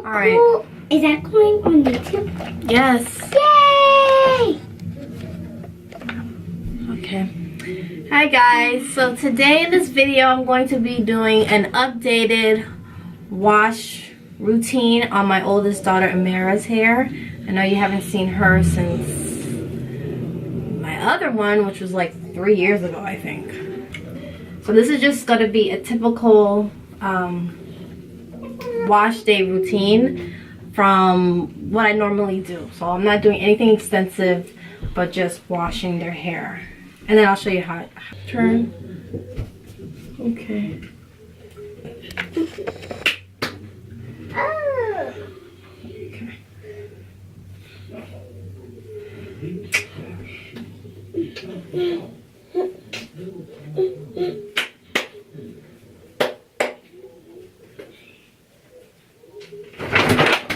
Alright. cool. Is that going on YouTube? Yes. Yay! Okay. Hi guys. So today in this video I'm going to be doing an updated wash routine on my oldest daughter Amara's hair. I know you haven't seen her since my other one, which was like 3 years ago, I think. So this is just going to be a typical wash day routine from what I normally do. So I'm not doing anything extensive, but just washing their hair. And then I'll show you how it turn. Okay. Oh. Okay.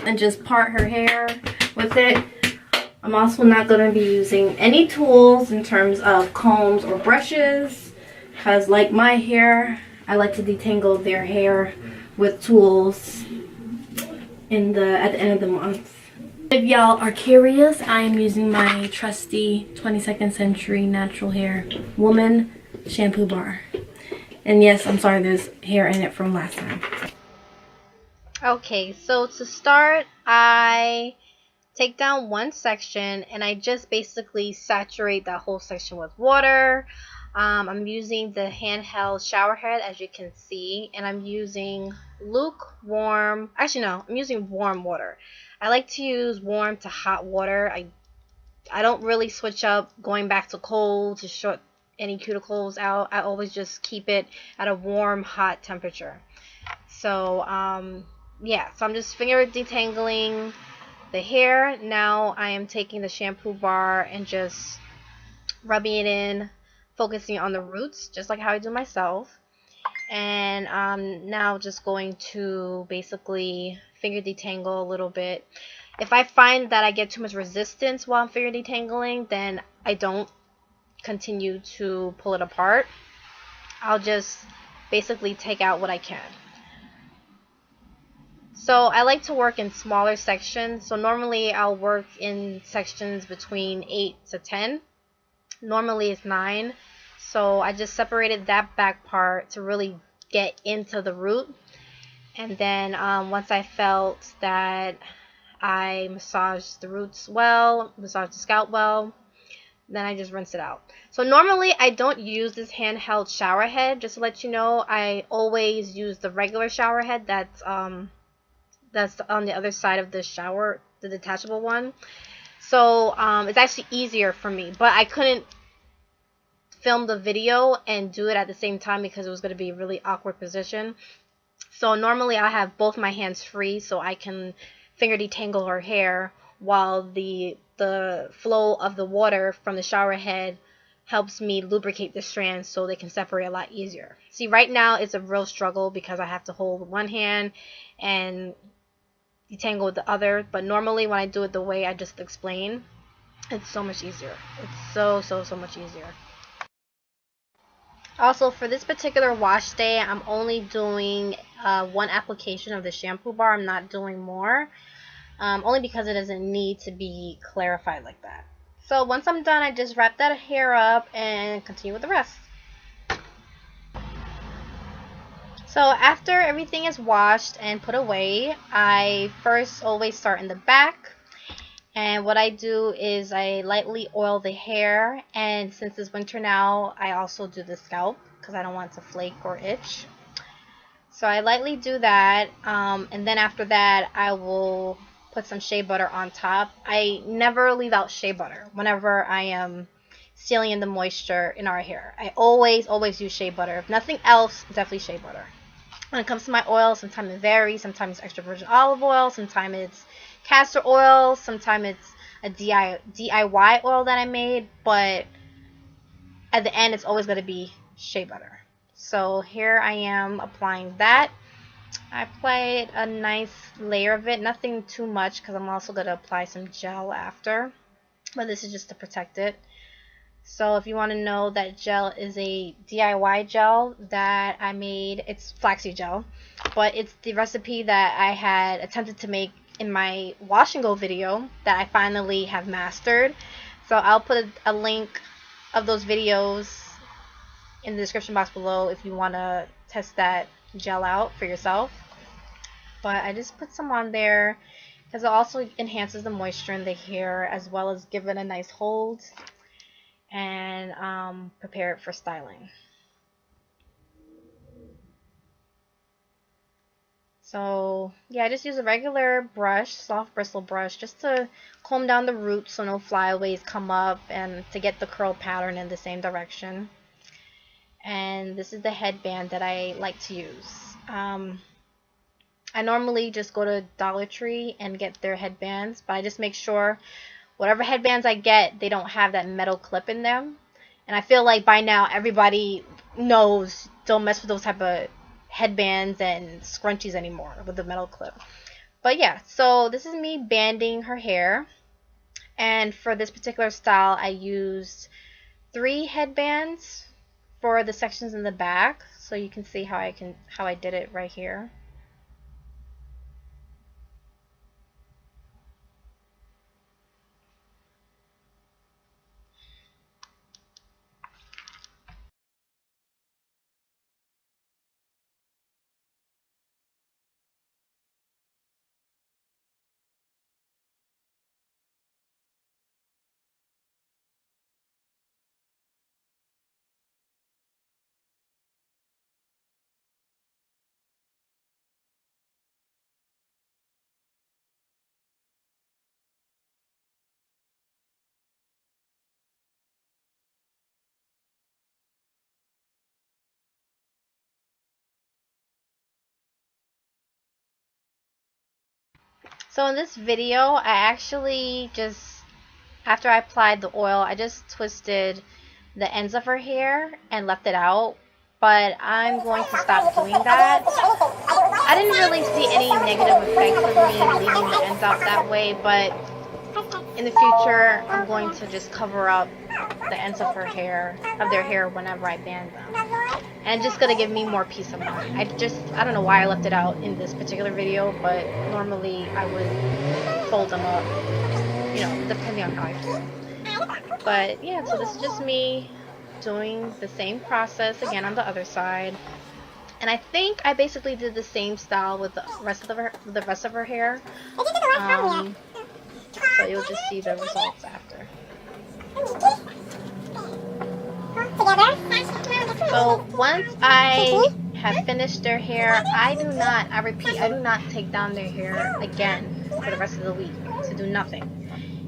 And just part her hair with it. I'm also not going to be using any tools in terms of combs or brushes, because like my hair, I like to detangle their hair with tools at the end of the month. If y'all are curious, I am using my trusty 22nd Century Natural Hair Woman Shampoo Bar. And yes, I'm sorry, there's hair in it from last time. Okay, so to start, I take down one section and I just basically saturate that whole section with water. I'm using the handheld shower head, as you can see, and I'm using lukewarm, actually no, I'm using warm water. I like to use warm to hot water. I don't really switch up going back to cold to short any cuticles out. I always just keep it at a warm, hot temperature. So yeah, so I'm just finger detangling the hair. Now I am taking the shampoo bar and just rubbing it in, focusing on the roots, just like how I do myself. And now just going to basically finger detangle a little bit. If I find that I get too much resistance while I'm finger detangling, then I don't continue to pull it apart. I'll just basically take out what I can. So I like to work in smaller sections. So normally I'll work in sections between 8 to 10. Normally it's 9. So I just separated that back part to really get into the root. And then once I felt that I massaged the roots well, massaged the scalp well, then I just rinse it out. So normally I don't use this handheld shower head. Just to let you know, I always use the regular shower head that's on the other side of the shower, the detachable one. So it's actually easier for me, but I couldn't film the video and do it at the same time because it was going to be a really awkward position. So normally I have both my hands free so I can finger detangle her hair while the flow of the water from the shower head helps me lubricate the strands so they can separate a lot easier. See, right now it's a real struggle because I have to hold one hand and detangle with the other, but normally when I do it the way I just explained, it's so much easier. It's so much easier. Also, for this particular wash day, I'm only doing one application of the shampoo bar. I'm not doing more, only because it doesn't need to be clarified like that. So once I'm done, I just wrap that hair up and continue with the rest. So after everything is washed and put away, I first always start in the back. And what I do is I lightly oil the hair, and since it's winter now, I also do the scalp because I don't want it to flake or itch. So I lightly do that, and then after that I will put some shea butter on top. I never leave out shea butter whenever I am sealing in the moisture in our hair. I always use shea butter. If nothing else, definitely shea butter. When it comes to my oil, sometimes it varies. Sometimes it's extra virgin olive oil, sometimes it's castor oil, sometimes it's a D.I.Y oil that I made, but at the end it's always going to be shea butter. So here I am applying that. I applied a nice layer of it, nothing too much because I'm also going to apply some gel after, but this is just to protect it. So if you want to know, that gel is a DIY gel that I made. It's flaxseed gel, but it's the recipe that I had attempted to make in my wash and go video that I finally have mastered. So I'll put a link of those videos in the description box below if you want to test that gel out for yourself. But I just put some on there because it also enhances the moisture in the hair, as well as give it a nice hold and prepare it for styling. So yeah, I just use a regular brush, soft bristle brush, just to comb down the roots so no flyaways come up, and to get the curl pattern in the same direction. And this is the headband that I like to use. I normally just go to Dollar Tree and get their headbands, but I just make sure whatever headbands I get, they don't have that metal clip in them. And I feel like by now everybody knows, don't mess with those type of headbands and scrunchies anymore with the metal clip. But yeah, so this is me banding her hair. And for this particular style, I used 3 headbands for the sections in the back. So you can see how I did it right here. So in this video, I actually just, after I applied the oil, I just twisted the ends of her hair and left it out. But I'm going to stop doing that. I didn't really see any negative effects of me leaving the ends out that way, but in the future, I'm going to just cover up the ends of their hair whenever I band them. And just gonna give me more peace of mind. I don't know why I left it out in this particular video, but normally I would fold them up, you know, depending on how I feel. But yeah, so this is just me doing the same process again on the other side. And I think I basically did the same style with the rest of her hair. So you'll just see the results after. So once I have finished their hair, I do not take down their hair again for the rest of the week to do nothing.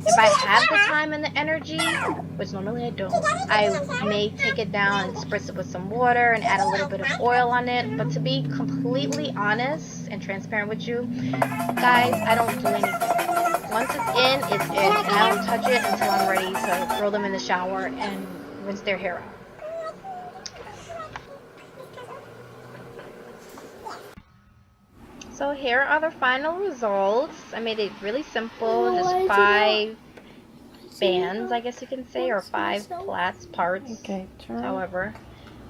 If I have the time and the energy, which normally I don't, I may take it down and spritz it with some water and add a little bit of oil on it. But to be completely honest and transparent with you guys, I don't do anything. Once it's in, it's in, and I don't touch it until I'm ready to throw them in the shower and rinse their hair out. So here are the final results. I made it really simple, just 5 bands, I guess you can say, or 5 parts. Okay, however,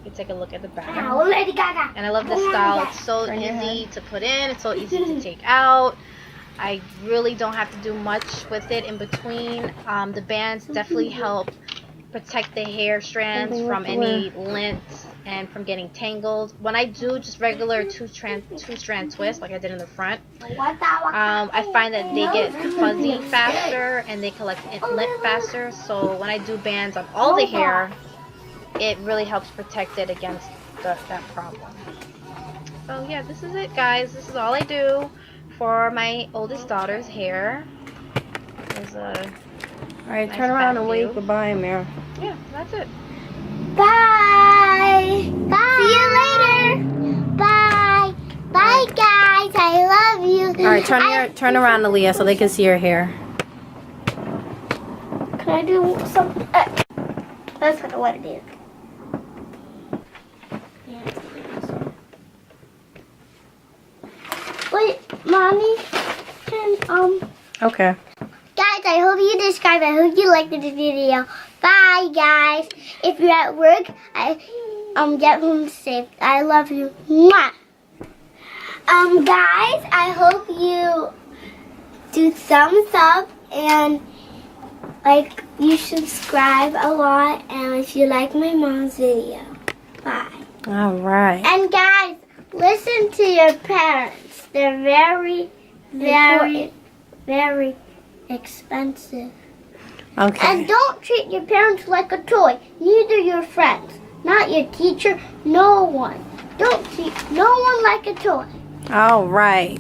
you take a look at the back. And I love this style. It's so easy to put in. It's so easy to take out. I really don't have to do much with it in between. The bands definitely help protect the hair strands from any lint and from getting tangled. When I do just regular two-strand twist like I did in the front, I find that they get fuzzy faster and they collect lint faster. So when I do bands on all the hair, it really helps protect it against that problem. So yeah, this is it, guys. This is all I do for my oldest daughter's hair. Alright, nice, turn around and wave goodbye, Amira. Yeah, that's it. Bye. Bye. See you later. Bye. Bye, guys. I love you. Alright, turn around, Aaliyah, so they can see your hair. Can I do something? That's kind of what it is. Wait, Mommy, Okay. Guys, I hope you subscribe. I hope you liked the video. Bye. Bye, guys. If you're at work, get home safe. I love you. Mwah. Guys, I hope you do thumbs up and you subscribe a lot, and if you like my mom's video. Bye. All right. And guys, listen to your parents. They're very, very, very expensive. Okay. And don't treat your parents like a toy. Neither your friends. Not your teacher. No one. Don't treat no one like a toy. All right.